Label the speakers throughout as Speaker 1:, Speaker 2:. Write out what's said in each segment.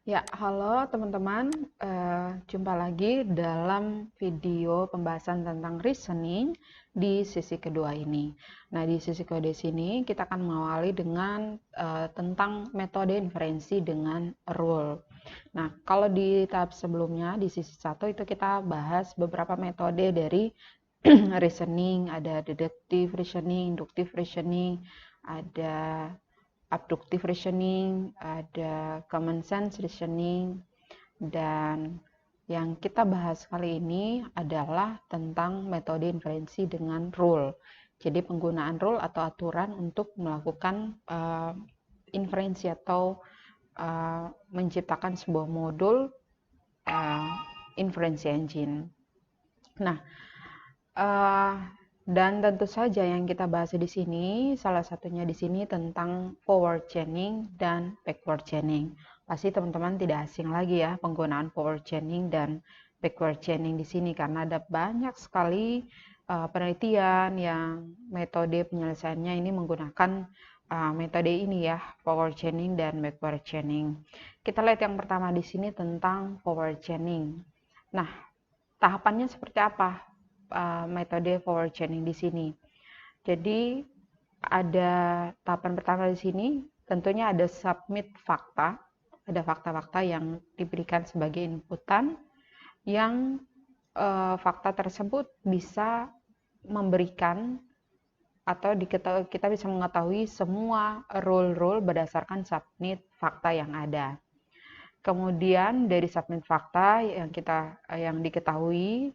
Speaker 1: Ya, halo teman-teman. Jumpa lagi dalam video pembahasan tentang reasoning di sesi kedua ini. Nah, di sesi kedua sini kita akan mengawali dengan tentang metode inferensi dengan rule. Nah, kalau di tahap sebelumnya di sesi 1 itu kita bahas beberapa metode dari reasoning, ada deductive reasoning, inductive reasoning, ada abductive reasoning, ada common sense reasoning, dan yang kita bahas kali ini adalah tentang metode inferensi dengan rule. Jadi penggunaan rule atau aturan untuk melakukan inferensi atau menciptakan sebuah modul uh, inferensi engine. Nah, uh, dan tentu saja yang kita bahas di sini, salah satunya di sini tentang forward chaining dan backward chaining. Pasti teman-teman tidak asing lagi ya penggunaan forward chaining dan backward chaining di sini karena ada banyak sekali penelitian yang metode penyelesaiannya ini menggunakan metode ini ya, forward chaining dan backward chaining. Kita lihat yang pertama di sini tentang forward chaining. Nah, tahapannya seperti apa? Metode forward chaining di sini. Jadi ada tahapan pertama di sini, tentunya ada submit fakta, ada fakta-fakta yang diberikan sebagai inputan, yang fakta tersebut bisa memberikan atau kita bisa mengetahui semua rule-rule berdasarkan submit fakta yang ada. Kemudian dari submit fakta yang diketahui,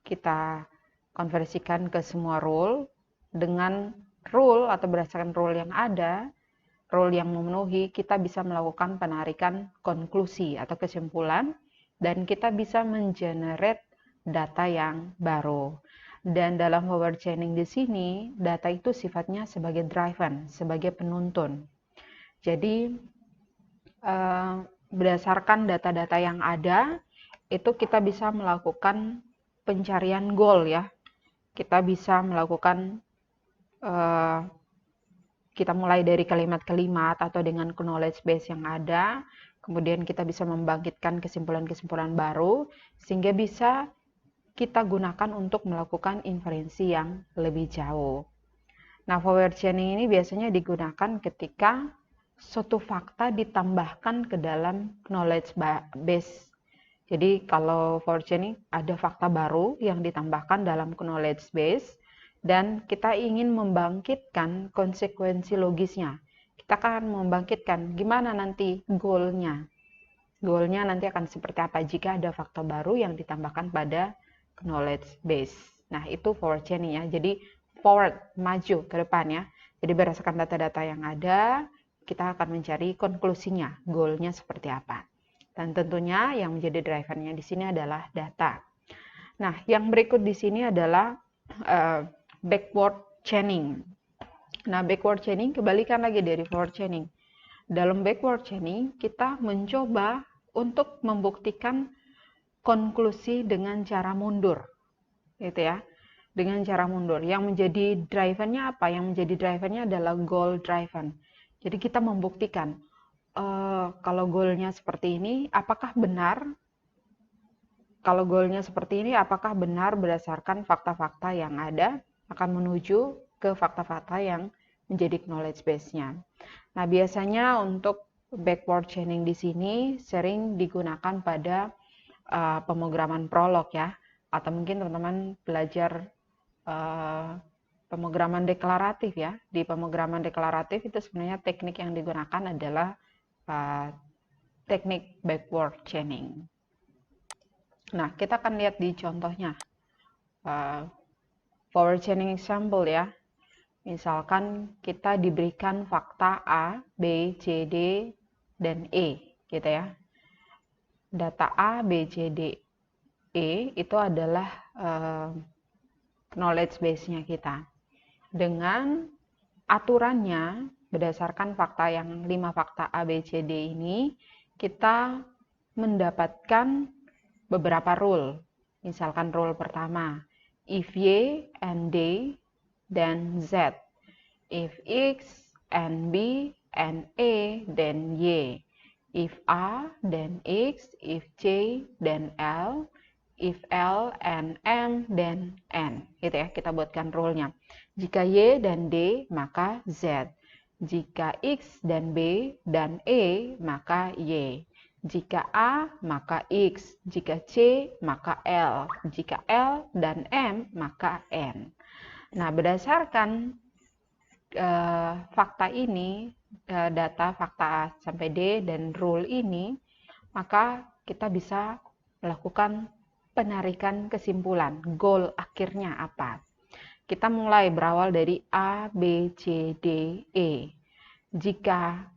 Speaker 1: kita konversikan ke semua rule dengan rule atau berdasarkan rule yang ada, rule yang memenuhi, kita bisa melakukan penarikan konklusi atau kesimpulan dan kita bisa mengenerate data yang baru. Dan dalam forward chaining di sini, data itu sifatnya sebagai driven, sebagai penuntun. Jadi berdasarkan data-data yang ada, itu kita bisa melakukan pencarian goal ya. Kita bisa melakukan kita mulai dari kalimat-kalimat atau dengan knowledge base yang ada, kemudian kita bisa membangkitkan kesimpulan-kesimpulan baru sehingga bisa kita gunakan untuk melakukan inferensi yang lebih jauh. Nah, forward chaining ini biasanya digunakan ketika suatu fakta ditambahkan ke dalam knowledge base. Jadi kalau forward chaining ada fakta baru yang ditambahkan dalam knowledge base dan kita ingin membangkitkan konsekuensi logisnya. Kita akan membangkitkan gimana nanti goalnya. Goalnya nanti akan seperti apa jika ada fakta baru yang ditambahkan pada knowledge base. Nah, itu forward chaining ya. Jadi forward, maju ke depan ya. Jadi berdasarkan data-data yang ada, kita akan mencari konklusinya, goalnya seperti apa. Dan tentunya yang menjadi drivernya di sini adalah data. Nah, yang berikut di sini adalah backward chaining. Nah, backward chaining kebalikan lagi dari forward chaining. Dalam backward chaining, kita mencoba untuk membuktikan konklusi dengan cara mundur. Gitu ya. Dengan cara mundur. Yang menjadi drivernya apa? Yang menjadi drivernya adalah goal driven. Jadi kita membuktikan kalau goalnya seperti ini, apakah benar? Kalau goalnya seperti ini, apakah benar berdasarkan fakta-fakta yang ada akan menuju ke fakta-fakta yang menjadi knowledge base-nya. Nah, biasanya untuk backward chaining di sini sering digunakan pada pemrograman prolog ya, atau mungkin teman-teman belajar pemrograman deklaratif ya. Di pemrograman deklaratif itu sebenarnya teknik yang digunakan adalah teknik backward chaining. Nah, kita akan lihat di contohnya. Forward chaining example ya. Misalkan kita diberikan fakta A, B, C, D, dan E, gitu ya. Data A, B, C, D, E itu adalah knowledge base-nya kita. Dengan aturannya, berdasarkan fakta yang 5 fakta A, B, C, D ini, kita mendapatkan beberapa rule. Misalkan rule pertama, if Y and D, then Z. If X and B and A, then Y. If A, then X. If C, then L. If L and M, then N. Gitu ya, kita buatkan rule-nya. Jika Y dan D, maka Z. Jika X dan B dan E, maka Y. Jika A, maka X. Jika C, maka L. Jika L dan M, maka N. Nah, berdasarkan fakta ini, data fakta A sampai D dan rule ini, maka kita bisa melakukan penarikan kesimpulan, goal akhirnya apa. Kita mulai berawal dari A, B, C, D, E. Jika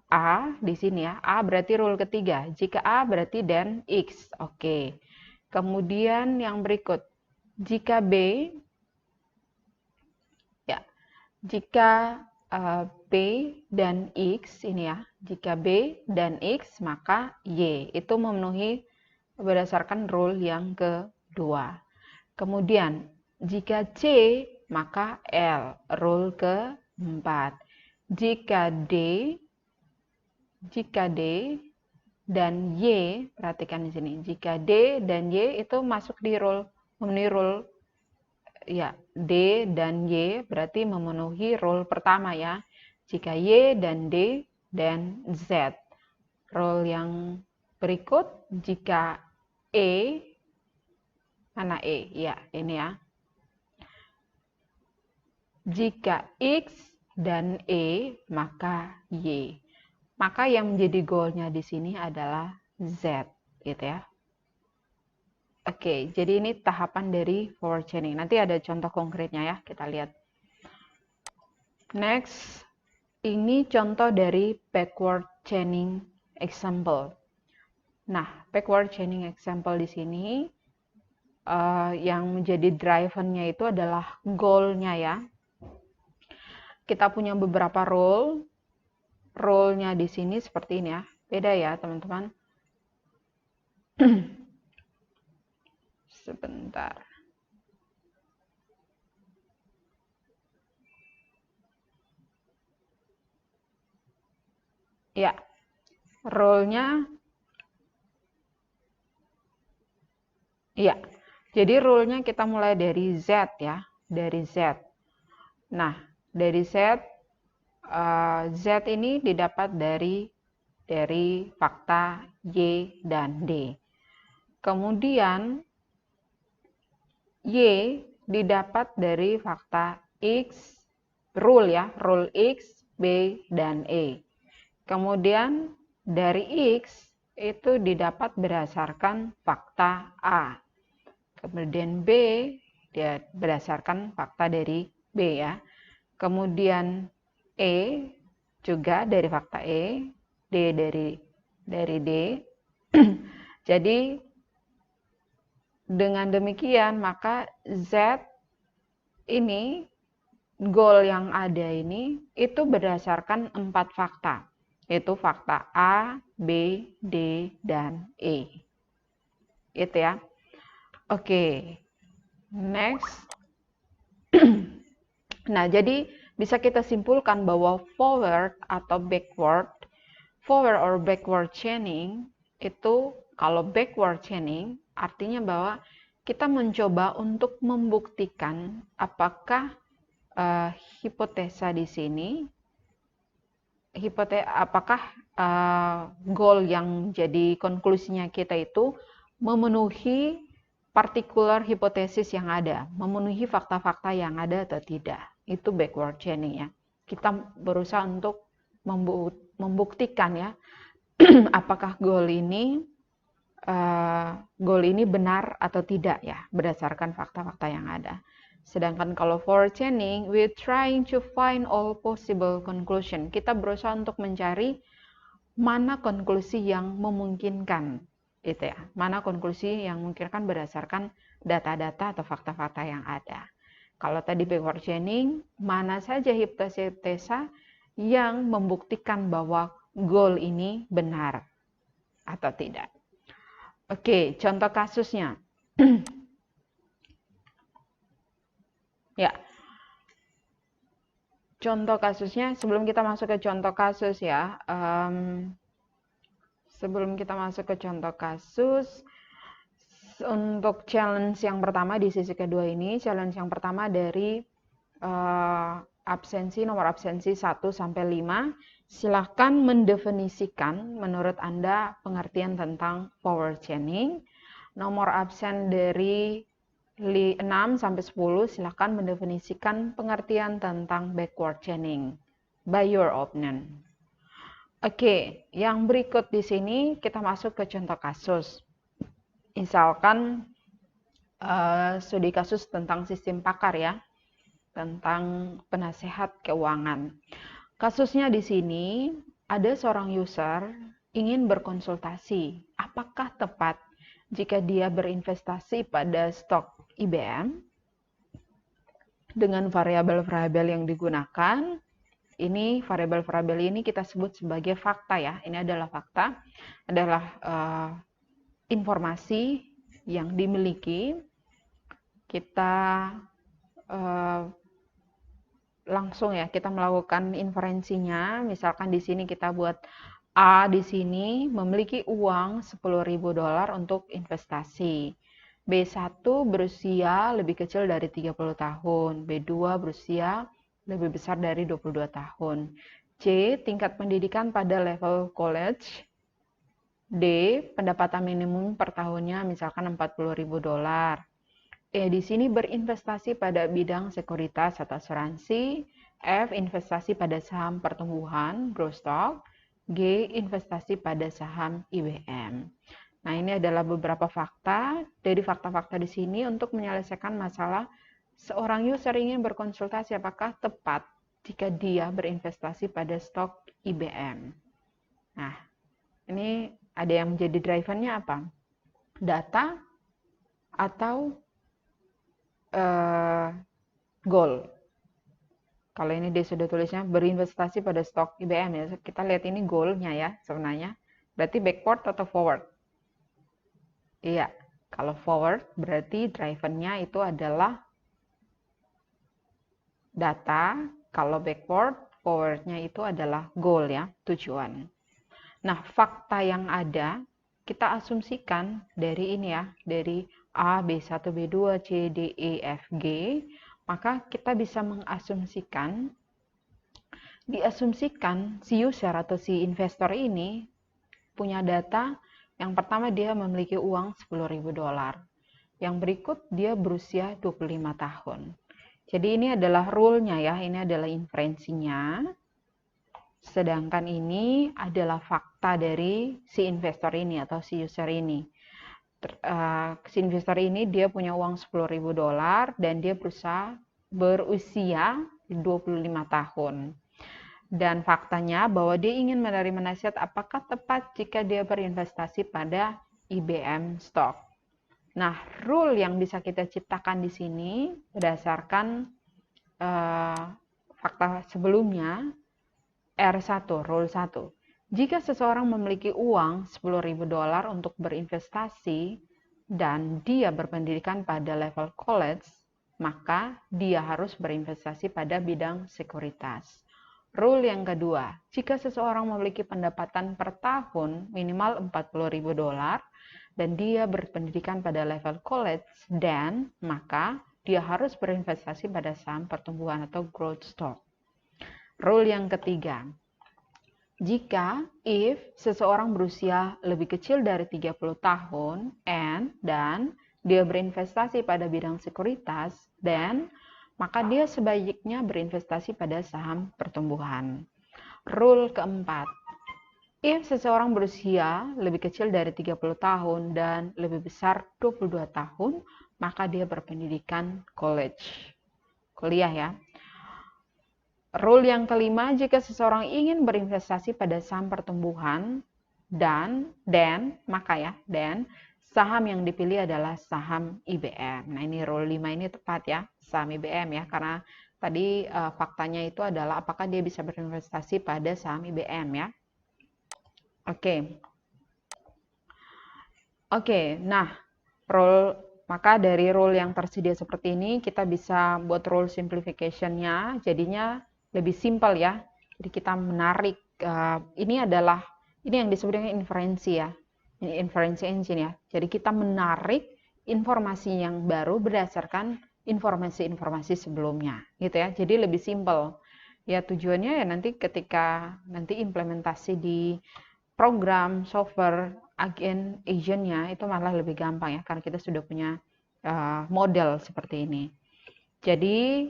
Speaker 1: A di sini ya, A berarti rule ketiga. Jika A berarti then X. Oke. Kemudian yang berikut, jika B, ya, jika B dan X ini ya, jika B dan X maka Y. Itu memenuhi berdasarkan rule yang kedua. Kemudian jika C maka L, rule keempat. Jika D dan Y, perhatikan di sini. Jika D dan Y itu masuk di rule, memenuhi rule ya, D dan Y berarti memenuhi rule pertama ya. Jika Y dan D dan Z. Rule yang berikut jika E, mana E? Ya, ini ya. Jika X dan E, maka Y. Maka yang menjadi goalnya di sini adalah Z, gitu ya. Oke, jadi ini tahapan dari forward chaining. Nanti ada contoh konkretnya ya, kita lihat. Next, ini contoh dari backward chaining example. Nah, backward chaining example di sini yang menjadi drivernya itu adalah goal-nya ya. Kita punya beberapa role. Role-nya di sini seperti ini ya. Beda ya, teman-teman. Sebentar. Ya, role-nya ya. Jadi rule-nya kita mulai dari Z ya, dari Z. Nah, dari Z Z ini didapat dari fakta Y dan D. Kemudian Y didapat dari fakta X, rule ya, rule X, B, dan E. Kemudian dari X itu didapat berdasarkan fakta A. Kemudian B dia berdasarkan fakta dari B ya. Kemudian E juga dari fakta E, D dari D. Jadi dengan demikian maka Z ini, goal yang ada ini itu berdasarkan 4 fakta. Yaitu fakta A, B, D, dan E. Itu ya. Oke. Next. Nah, jadi bisa kita simpulkan bahwa forward atau backward or backward chaining itu, kalau backward chaining artinya bahwa kita mencoba untuk membuktikan apakah hipotesa di sini, apakah goal yang jadi konklusinya kita itu memenuhi partikular hipotesis yang ada, memenuhi fakta-fakta yang ada atau tidak. Itu backward chaining ya. Kita berusaha untuk membuktikan ya apakah goal ini benar atau tidak ya berdasarkan fakta-fakta yang ada. Sedangkan kalau forward chaining, we trying to find all possible conclusion. Kita berusaha untuk mencari mana konklusi yang memungkinkan, itu ya. Mana konklusi yang memungkinkan berdasarkan data-data atau fakta-fakta yang ada. Kalau tadi backward chaining, mana saja hipotesa yang membuktikan bahwa goal ini benar atau tidak. Oke, contoh kasusnya. Ya. Contoh kasusnya, sebelum kita masuk ke contoh kasus ya, sebelum kita masuk ke contoh kasus, untuk challenge yang pertama di sesi kedua ini, challenge yang pertama dari nomor absensi 1 sampai 5, silahkan mendefinisikan menurut Anda pengertian tentang forward chaining. Nomor absen dari 6 sampai 10, silahkan mendefinisikan pengertian tentang backward chaining by your opinion. Oke, yang berikut di sini kita masuk ke contoh kasus. Misalkan studi kasus tentang sistem pakar ya, tentang penasehat keuangan. Kasusnya di sini ada seorang user ingin berkonsultasi, apakah tepat jika dia berinvestasi pada stok IBM dengan variabel-variabel yang digunakan. Ini variabel-variabel ini kita sebut sebagai fakta ya. Ini adalah fakta, adalah informasi yang dimiliki. Kita langsung ya, kita melakukan inferensinya. Misalkan di sini kita buat A di sini memiliki uang $10.000 untuk investasi. B1 berusia lebih kecil dari 30 tahun. B2 berusia lebih besar dari 22 tahun. C, tingkat pendidikan pada level college. D, pendapatan minimum per tahunnya misalkan $40.000. Di sini berinvestasi pada bidang sekuritas atau asuransi. F, investasi pada saham pertumbuhan, growth stock. G, investasi pada saham IBM. Nah, ini adalah beberapa fakta. Dari fakta-fakta di sini untuk menyelesaikan masalah seorang user ingin berkonsultasi apakah tepat jika dia berinvestasi pada stok IBM. Nah, ini ada yang menjadi drivernya apa? Data atau goal. Kalau ini dia sudah tulisnya berinvestasi pada stok IBM ya. Kita lihat ini goalnya ya sebenarnya. Berarti backward atau forward? Iya. Kalau forward berarti drivernya itu adalah data. Kalau backward, forwardnya itu adalah goal ya, tujuan. Nah, fakta yang ada kita asumsikan dari ini ya, dari A, B1, B2, C, D, E, F, G, maka kita bisa diasumsikan si user atau si investor ini punya data. Yang pertama dia memiliki uang $10.000. Yang berikut dia berusia 25 tahun. Jadi ini adalah rule-nya ya, ini adalah inferensinya. Sedangkan ini adalah fakta dari si investor ini atau si user ini. Si investor ini dia punya uang $10.000 dan dia berusia 25 tahun. Dan faktanya bahwa dia ingin menerima nasihat apakah tepat jika dia berinvestasi pada IBM stock. Nah, rule yang bisa kita ciptakan di sini berdasarkan fakta sebelumnya, R1, rule 1. Jika seseorang memiliki uang $10.000 untuk berinvestasi dan dia berpendidikan pada level college, maka dia harus berinvestasi pada bidang sekuritas. Rule yang kedua, jika seseorang memiliki pendapatan per tahun minimal $40.000 dan dia berpendidikan pada level college, dan maka dia harus berinvestasi pada saham pertumbuhan atau growth stock. Rule yang ketiga, jika seseorang berusia lebih kecil dari 30 tahun dan dia berinvestasi pada bidang sekuritas, dan maka dia sebaiknya berinvestasi pada saham pertumbuhan. Rule keempat, seseorang berusia lebih kecil dari 30 tahun dan lebih besar 22 tahun, maka dia berpendidikan kuliah ya. Rule yang kelima, jika seseorang ingin berinvestasi pada saham pertumbuhan dan saham yang dipilih adalah saham IBM. Nah, ini rule 5 ini tepat ya, saham IBM ya, karena tadi faktanya itu adalah apakah dia bisa berinvestasi pada saham IBM ya. Oke, nah maka dari rule yang tersedia seperti ini kita bisa buat rule simplification-nya, jadinya lebih simpel ya. Jadi kita menarik, ini adalah Ini yang disebut dengan inferensi ya. Ini inference engine ya. Jadi kita menarik informasi yang baru berdasarkan informasi-informasi sebelumnya, gitu ya. Jadi lebih simpel. Ya tujuannya ya nanti ketika nanti implementasi di program, software, agentnya itu malah lebih gampang ya, karena kita sudah punya model seperti ini. Jadi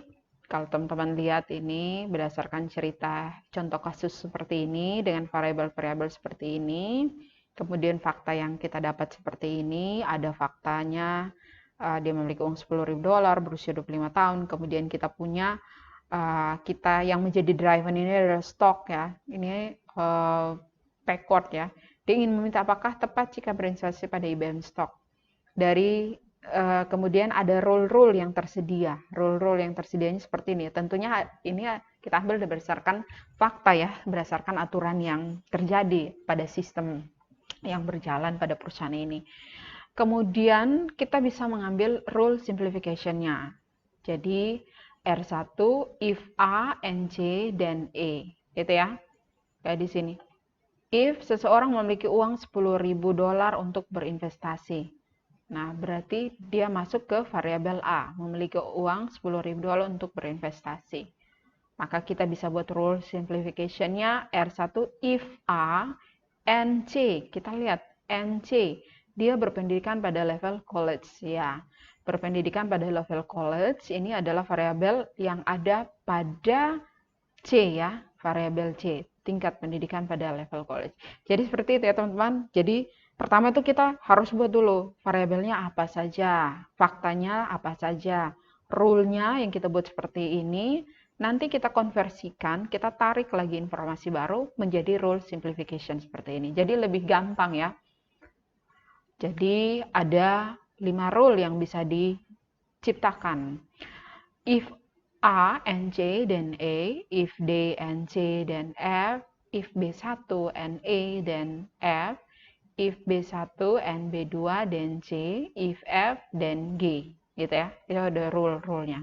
Speaker 1: kalau teman-teman lihat ini berdasarkan cerita contoh kasus seperti ini dengan variabel-variabel seperti ini, kemudian fakta yang kita dapat seperti ini, ada faktanya dia memiliki uang $10.000, berusia 25 tahun, kemudian kita punya kita yang menjadi driver ini adalah stok ya, ini backward ya, dia ingin meminta apakah tepat jika berinvestasi pada IBM stock. Dari kemudian ada rule-rule yang tersedia. Rule-rule yang tersedianya seperti ini. Tentunya ini kita ambil berdasarkan fakta ya, berdasarkan aturan yang terjadi pada sistem yang berjalan pada perusahaan ini. Kemudian kita bisa mengambil rule simplification-nya. Jadi R1 if A, NC, dan E. Gitu ya. Kayak di sini. If seseorang memiliki uang $10.000 untuk berinvestasi. Nah, berarti dia masuk ke variabel A, memiliki uang $10.000 untuk berinvestasi. Maka kita bisa buat rule simplification-nya R1 if A, NC. Kita lihat NC, dia berpendidikan pada level college ya. Berpendidikan pada level college ini adalah variabel yang ada pada C ya, variabel C, tingkat pendidikan pada level college. Jadi seperti itu ya teman-teman. Jadi pertama itu kita harus buat dulu variabelnya apa saja, faktanya apa saja, rule-nya yang kita buat seperti ini. Nanti kita konversikan, kita tarik lagi informasi baru menjadi rule simplification seperti ini. Jadi lebih gampang ya. Jadi ada 5 rule yang bisa diciptakan. If A, NC, dan E, if D, NC, dan F, if B1, NE, dan F, if B1 and B2 dan C, if F dan G, gitu ya. Itu ada rule-rule-nya.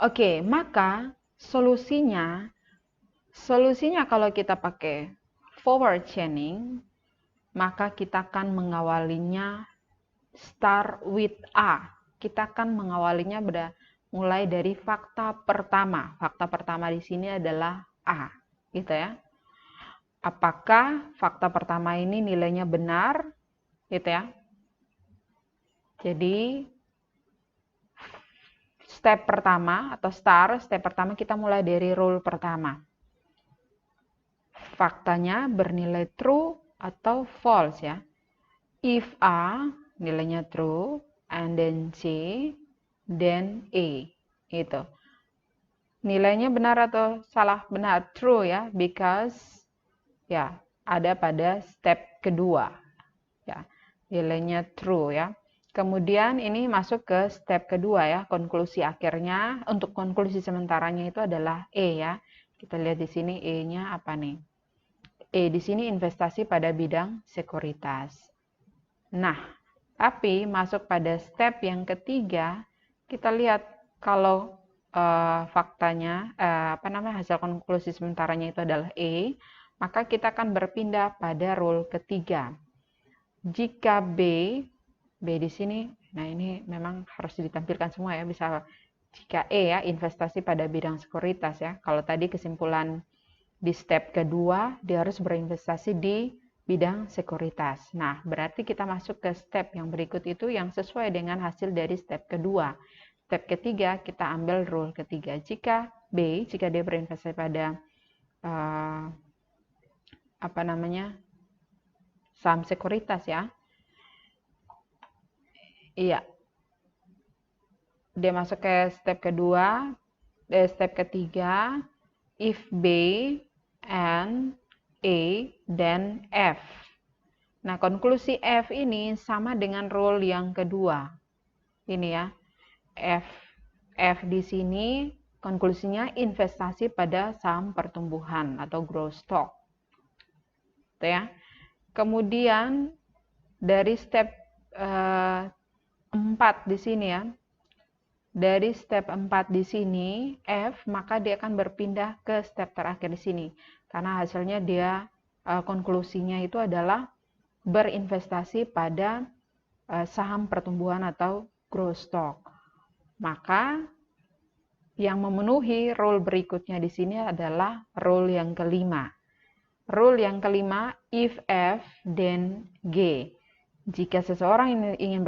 Speaker 1: Oke, maka solusinya kalau kita pakai forward chaining, maka kita akan mengawalinya start with A. Kita akan mengawalinya mulai dari fakta pertama. Fakta pertama di sini adalah A, gitu ya. Apakah fakta pertama ini nilainya benar, gitu ya. Jadi step pertama atau step pertama kita mulai dari rule pertama. Faktanya bernilai true atau false ya. If A nilainya true, and then C, then E, gitu. Nilainya benar atau salah? Benar, true ya, because ya ada pada step kedua ya, nilainya true ya. Kemudian ini masuk ke step kedua ya, konklusi akhirnya. Untuk konklusi sementaranya itu adalah E ya. Kita lihat di sini E-nya apa nih? E di sini investasi pada bidang sekuritas. Nah, tapi masuk pada step yang ketiga, kita lihat kalau faktanya hasil konklusi sementaranya itu adalah E, maka kita akan berpindah pada rule ketiga. Jika B di sini, nah ini memang harus ditampilkan semua ya, bisa jika E ya, investasi pada bidang sekuritas ya. Kalau tadi kesimpulan di step kedua, dia harus berinvestasi di bidang sekuritas. Nah, berarti kita masuk ke step yang berikut itu yang sesuai dengan hasil dari step kedua. Step ketiga, kita ambil rule ketiga. Jika dia berinvestasi pada saham sekuritas ya. Iya. Dia masuk ke step kedua, step ketiga, if B and E dan F. Nah, konklusi F ini sama dengan rule yang kedua. Ini ya. F di sini konklusinya investasi pada saham pertumbuhan atau growth stock. Gitu ya. Kemudian dari step 4 di sini ya. Dari step 4 di sini F, maka dia akan berpindah ke step terakhir di sini. Karena hasilnya dia konklusinya itu adalah berinvestasi pada saham pertumbuhan atau growth stock. Maka yang memenuhi rule berikutnya di sini adalah rule yang kelima. Rule yang kelima, if F then G. Jika seseorang ingin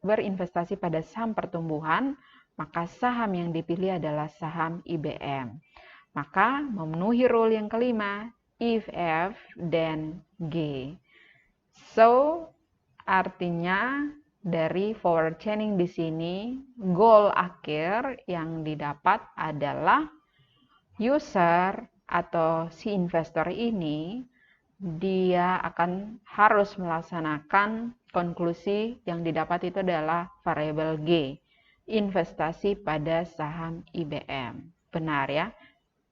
Speaker 1: berinvestasi pada saham pertumbuhan, maka saham yang dipilih adalah saham IBM. Maka memenuhi rule yang kelima, if F then G. So, artinya dari forward chaining di sini, goal akhir yang didapat adalah user atau si investor ini dia akan harus melaksanakan konklusi yang didapat itu adalah variabel G, investasi pada saham IBM. Benar ya,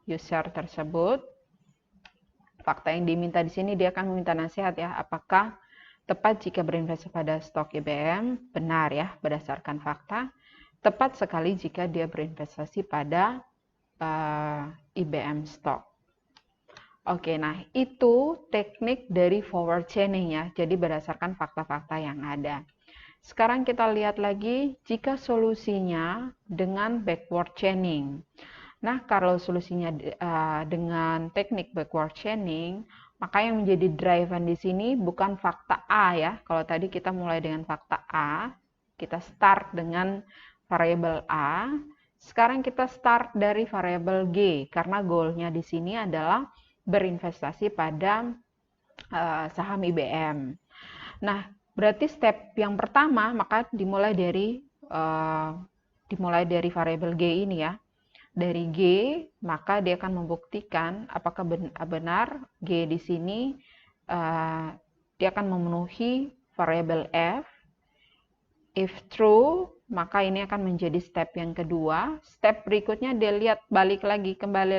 Speaker 1: user tersebut. Fakta yang diminta di sini dia akan meminta nasihat ya, apakah tepat jika berinvestasi pada stok IBM? Benar ya, berdasarkan fakta. Tepat sekali jika dia berinvestasi pada IBM stock. Oke, nah itu teknik dari forward chaining ya. Jadi berdasarkan fakta-fakta yang ada. Sekarang kita lihat lagi jika solusinya dengan backward chaining. Nah, kalau solusinya dengan teknik backward chaining, maka yang menjadi driver di sini bukan fakta A ya. Kalau tadi kita mulai dengan fakta A, kita start dengan variabel A. Sekarang kita start dari variabel G karena goalnya di sini adalah berinvestasi pada saham IBM. Nah, berarti step yang pertama maka dimulai dari variabel G ini ya. Dari G, maka dia akan membuktikan apakah benar G di sini dia akan memenuhi variabel F. If true, maka ini akan menjadi step yang kedua. Step berikutnya dia lihat kembali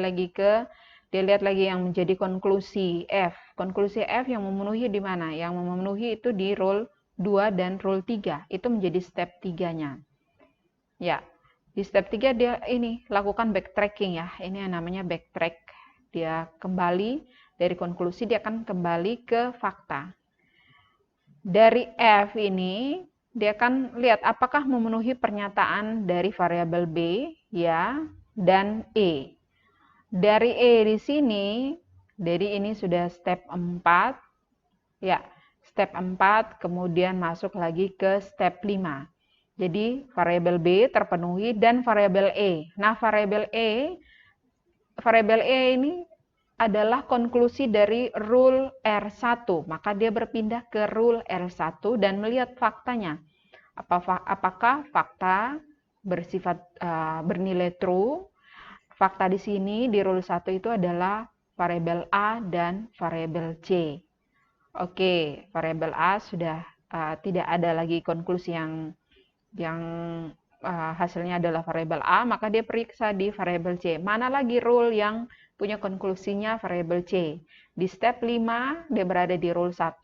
Speaker 1: lagi ke dia lihat lagi yang menjadi konklusi F. Konklusi F yang memenuhi di mana? Yang memenuhi itu di rule 2 dan rule 3. Itu menjadi step 3-nya. Ya. Di step 3 dia ini lakukan backtracking ya. Ini yang namanya backtrack. Dia kembali dari konklusi, dia akan kembali ke fakta. Dari F ini dia akan lihat apakah memenuhi pernyataan dari variabel B ya dan E. Dari E di sini, dari ini sudah step 4. Ya, step 4 kemudian masuk lagi ke step 5. Jadi variabel B terpenuhi dan variabel E. Nah, variabel E ini adalah konklusi dari rule R1. Maka dia berpindah ke rule R1 dan melihat faktanya. Apakah fakta bersifat bernilai true? Fakta di sini di rule 1 itu adalah variabel A dan variabel C. Oke, variabel A sudah tidak ada lagi konklusi yang hasilnya adalah variabel A, maka dia periksa di variabel C. Mana lagi rule yang punya konklusinya variabel C? Di step 5, dia berada di rule 1,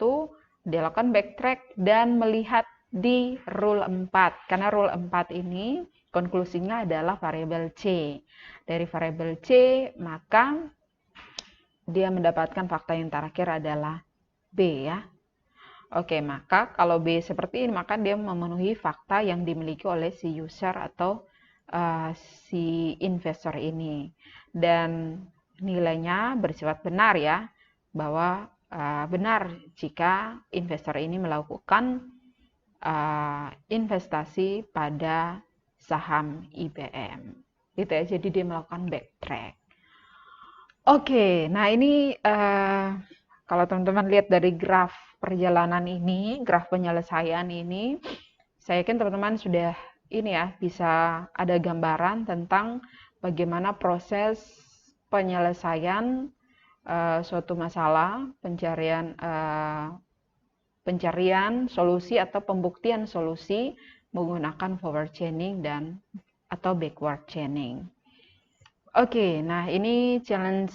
Speaker 1: dia lakukan backtrack dan melihat di rule 4. Karena rule 4 ini konklusinya adalah variabel C. Dari variabel C, maka dia mendapatkan fakta yang terakhir adalah B ya. Oke, maka kalau B seperti ini, maka dia memenuhi fakta yang dimiliki oleh si user atau si investor ini. Dan nilainya bersifat benar ya, bahwa benar jika investor ini melakukan investasi pada saham IBM. Gitu ya, jadi dia melakukan backtrack. Oke, nah ini kalau teman-teman lihat dari graf perjalanan ini, graf penyelesaian ini, saya yakin teman-teman sudah ini ya bisa ada gambaran tentang bagaimana proses penyelesaian suatu masalah, pencarian solusi atau pembuktian solusi menggunakan forward chaining atau backward chaining. Oke, nah ini challenge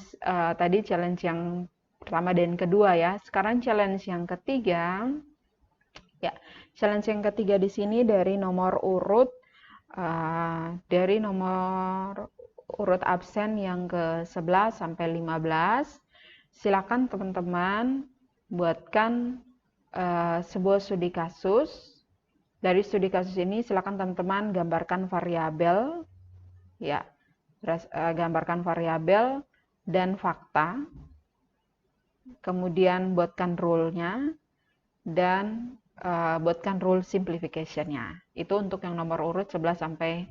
Speaker 1: tadi challenge yang pertama dan kedua ya. Sekarang challenge yang ketiga. Ya, challenge yang ketiga di sini dari nomor urut absen yang ke-11 sampai 15. silakan teman-teman buatkan sebuah studi kasus. Dari studi kasus ini silakan teman-teman gambarkan variabel, ya, gambarkan variabel dan fakta. Kemudian buatkan rule-nya dan buatkan rule simplification-nya. Itu untuk yang nomor urut 11 sampai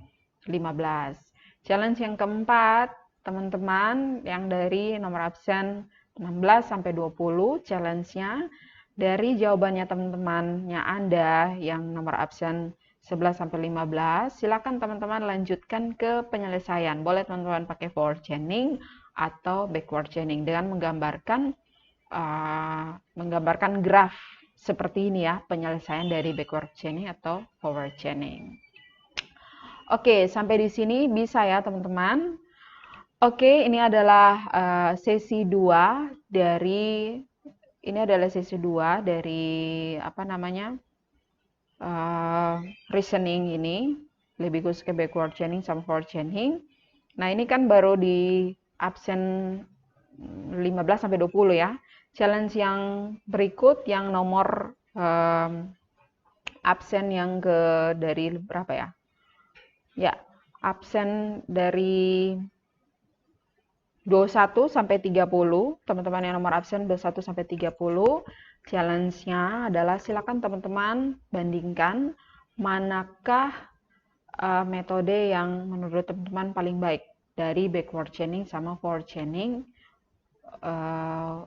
Speaker 1: 15. Challenge yang keempat, teman-teman yang dari nomor absen 16 sampai 20, challenge-nya dari jawabannya teman-temannya Anda yang nomor absen 11 sampai 15, silakan teman-teman lanjutkan ke penyelesaian. Boleh teman-teman pakai forward chaining atau backward chaining dengan menggambarkan graf seperti ini ya, penyelesaian dari backward chaining atau forward chaining. Oke, sampai di sini bisa ya teman-teman. Oke, ini adalah sesi 2 dari reasoning ini, lebih khusus ke backward chaining sama forward chaining. Nah, ini kan baru di absen 15 sampai 20 ya. Challenge yang berikut yang nomor absen yang dari berapa ya? Ya, absen dari 21 sampai 30, teman-teman yang nomor absen 21 sampai 30, challenge-nya adalah silakan teman-teman bandingkan manakah metode yang menurut teman-teman paling baik dari backward chaining sama forward chaining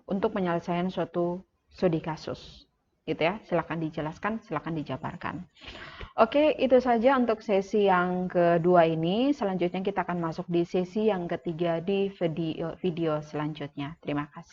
Speaker 1: untuk penyelesaian suatu studi kasus. Gitu ya, silakan dijelaskan, silakan dijabarkan. Oke, itu saja untuk sesi yang kedua ini. Selanjutnya kita akan masuk di sesi yang ketiga di video selanjutnya. Terima kasih.